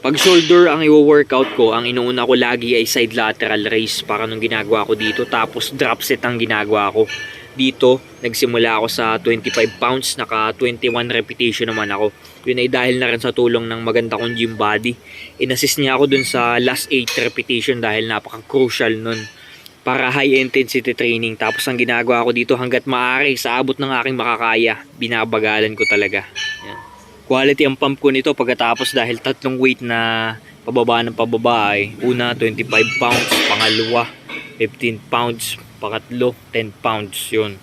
Pag shoulder ang i-workout ko, ang inuuna ko lagi ay side lateral raise para nung ginagawa ko dito. Tapos drop set ang ginagawa ko. Dito, nagsimula ako sa 25 pounds, naka 21 repetition naman ako. Yun ay dahil na rin sa tulong ng maganda kong gym body. In-assist niya ako dun sa last 8 repetition dahil napaka-crucial nun para high intensity training. Tapos ang ginagawa ko dito hanggat maaari sa abot ng aking makakaya, binabagalan ko talaga. Yan. Quality ang pump ko nito pagkatapos dahil tatlong weight na pababa ng pababa ay una 25 pounds, pangalawa 15 pounds, pangatlo 10 pounds yun.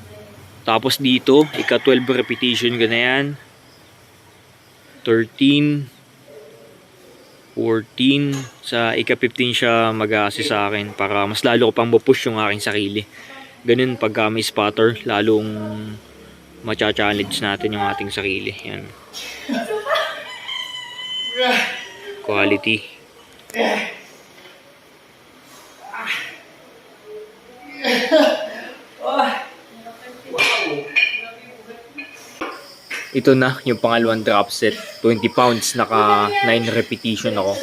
Tapos dito ika 12 repetition ko na yan, 13 14 sa ika 15 siya mag-assist sa akin para mas lalo ko pang mapush yung aking sarili. Ganun pagka may spotter, lalong macha-challenge natin yung ating sarili. Yan. Quality. Ito na yung pangalawang drop set. 20 pounds, naka 9 repetition ako.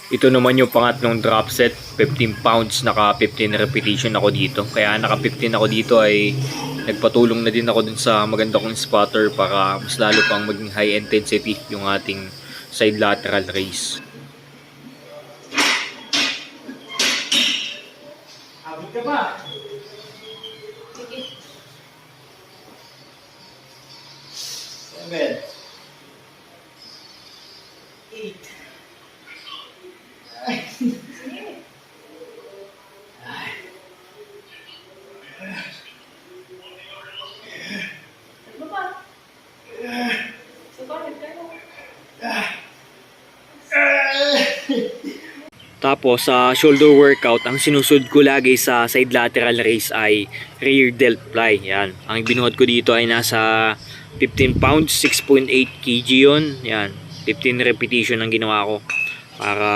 Ito naman yung pangatlong drop set, 15 pounds, naka 15 repetition ako dito. Kaya naka 15 ako dito ay nagpatulong na din ako dun sa maganda kong spotter para mas lalo pang maging high intensity yung ating side lateral raise. Abot ka ba? Seven. 8. Tapos sa shoulder workout, ang sinusud ko lagi sa side lateral raise ay rear delt fly. Yan. Ang binuhat ko dito ay nasa 15 pounds, 6.8 kg yun. Yan. 15 repetition ang ginawa ko para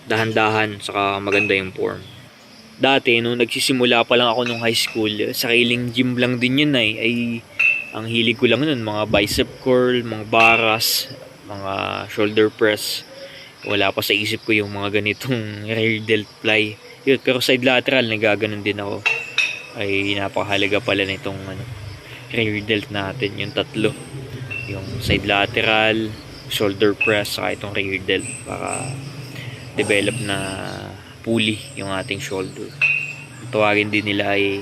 dahan-dahan saka maganda yung form. Dati nung nagsisimula pa lang ako nung high school, sariling gym lang din yun ay ang hilig ko lang nun, mga bicep curl, mga baras, mga shoulder press. Wala pa sa isip ko yung mga ganitong rear delt fly. Yun, pero side lateral nagaganon din ako. Ay napakahalaga pala nitong rear delt natin, yung tatlo. Yung side lateral, shoulder press, saka itong rear delt para develop na pulley yung ating shoulder. Tawagin din nila ay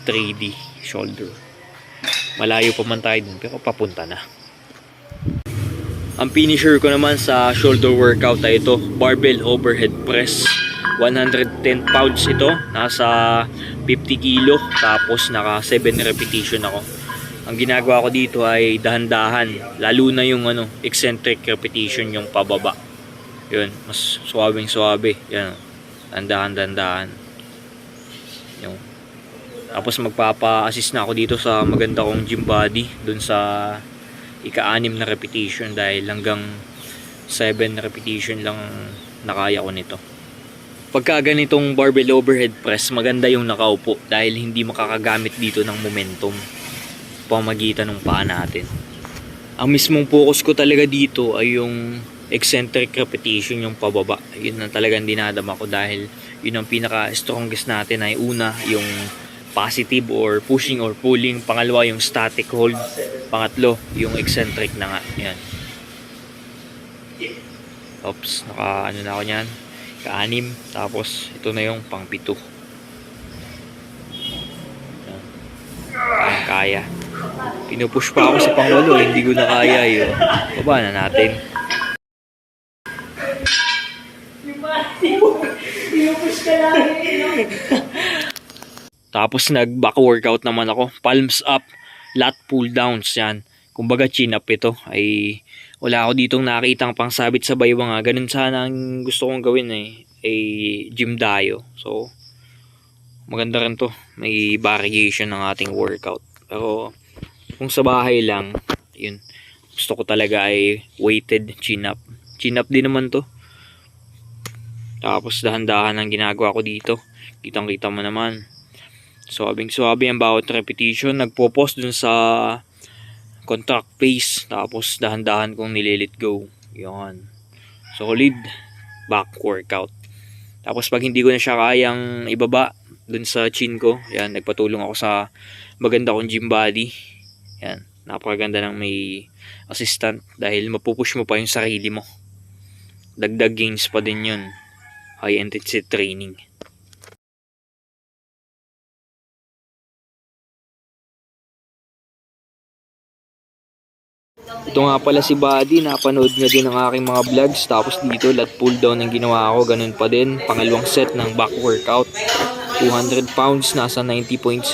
3D shoulder. Malayo pa man tayo dun pero papunta na. Ang finisher ko naman sa shoulder workout ay ito, barbell overhead press. 110 pounds ito, nasa 50 kilo, tapos naka 7 repetition ako. Ang ginagawa ko dito ay dahan-dahan, lalo na yung eccentric repetition, yung pababa. Yun, mas suwabing-suwabe. Yan, dahan-dahan. Yun. Tapos magpapa-assist na ako dito sa maganda kong gym body, dun sa ika-6 na repetition dahil hanggang 7 repetition lang nakaya ko nito. Pagka ganitong barbell overhead press, maganda yung nakaupo dahil hindi makakagamit dito ng momentum pamagitan ng paa natin. Ang mismong focus ko talaga dito ay yung eccentric repetition, yung pababa. Yun ang talagang dinadama ko dahil yun ang pinaka strongest natin ay una yung positive or pushing or pulling, pangalawa yung static hold, pangatlo yung eccentric na nga. Yan. Oops, naka na ako niyan, ka-6, tapos ito na yung pang-7. Kaya pinupush pa ako sa pang-8, hindi ko na kaya yun. Baba na natin. Pinupush ka lagi. Tapos nag back workout naman ako, palms up, lat pull downs. Yan, kumbaga chin up ito, ay wala ako ditong nakitang pangsabit sa baywang nga. Ganun sana ang gusto kong gawin ay gym dayo. So maganda rin to, may variation ng ating workout. Pero kung sa bahay lang, yun, gusto ko talaga ay weighted chin up. Chin up din naman to. Tapos dahan-dahan ang ginagawa ko dito. Kitang kita mo naman, suwabing ang bawat repetition. Nagpo-pause dun sa contract pace, tapos dahan-dahan kong nililit go. Yan, solid back workout. Tapos pag hindi ko na siya kayang ibaba dun sa chin ko, yan, nagpatulong ako sa maganda kong gym buddy. Yan, napakaganda ng may assistant dahil mapupush mo pa yung sarili mo. Dagdag gains pa din yun, high intensity training. Ito nga pala si Buddy, napanood niya din ang aking mga vlogs. Tapos dito, lat pull down ang ginawa ko, ganun pa din. Pangalawang set ng back workout, 200 pounds, nasa 90.7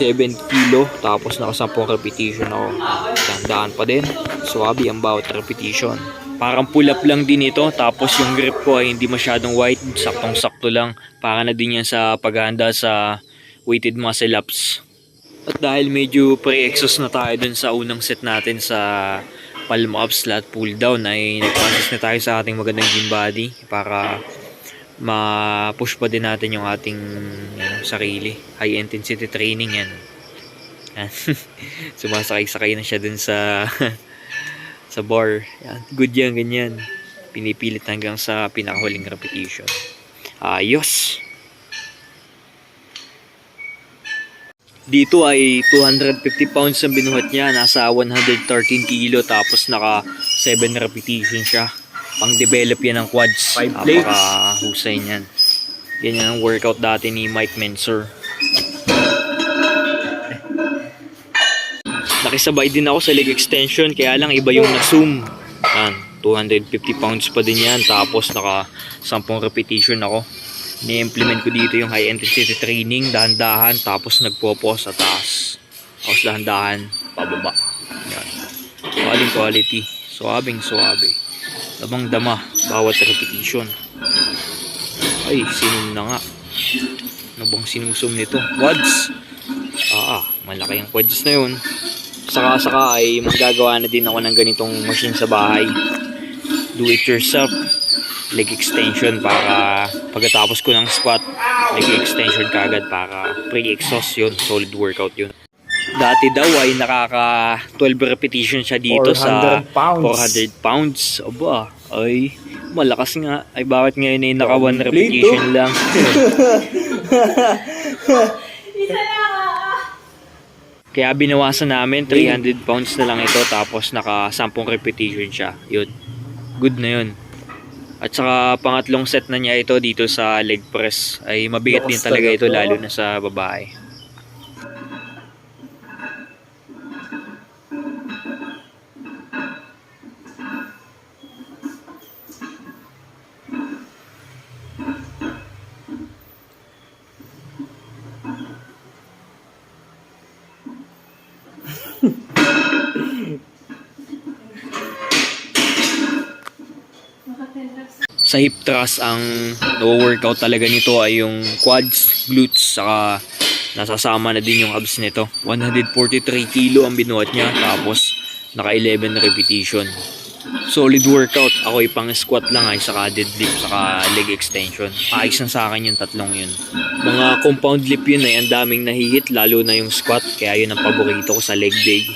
kilo. Tapos naka 10 repetition ako. Tandaan pa din, swabe ang bawat repetition. Parang pull up lang din ito. Tapos yung grip ko ay hindi masyadong wide, saktong-sakto lang. Para na din yan sa paghahanda sa weighted muscle ups. At dahil medyo pre-exhaust na tayo dun sa unang set natin sa palm ups, lat pull down, ay nag-process na tayo sa ating magandang gym body para ma-push pa din natin yung ating sarili. High intensity training yan. Sumasakay-sakay na siya dun sa sa bar. Yan. Good yan, ganyan. Pinipilit hanggang sa pinakahuling repetition. Ayos! Dito ay 250 pounds ang binuhat niya, nasa 113 kilo, tapos naka 7 repetition siya. Pang develop yan ng quads. 5 plates. Napakahusay niyan. Yan ang workout dati ni Mike Menser. Nakisabay din ako sa leg extension, kaya lang iba yung na-zoom. 250 pounds pa din yan, tapos naka 10 repetition ako. Ni-implement ko dito yung high intensity training, dahan-dahan, tapos nagpo-pause sa taas. Tapos dahan-dahan, pababa. Yan. Quality. Suwabing-suwabe. Damang-dama, bawat repetition. Ay, sinum na nga. Ano bang sinusum nito? Quads. Malaki yung quads na yun. Saka-saka ay magagawa na din ako ng ganitong machine sa bahay. Do it yourself. Leg extension para pagkatapos ko ng squat, leg extension kagad para pre-exhaust yun. Solid workout yun. Dati daw ay nakaka 12 repetition siya dito sa 400 pounds. Aba, ay malakas nga. Ay bakit ngayon ay naka 1 repetition lang? Kaya binawasan namin, 300 pounds na lang ito, tapos naka 10 repetition siya. Yun, good na yun. At saka pangatlong set na niya ito dito sa leg press. Ay mabigat din talaga ito, lalo na sa babae. Sa hip thrust, ang no-workout talaga nito ay yung quads, glutes, saka nasasama na din yung abs nito. 143 kilo ang binuhat niya, tapos naka 11 repetition. Solid workout. Ako ay pang squat lang ay saka deadlift, saka leg extension. Ayos na sa akin yung tatlong yun. Mga compound lift yun ay ang daming nahihit, lalo na yung squat, kaya yun ang paborito ko sa leg day.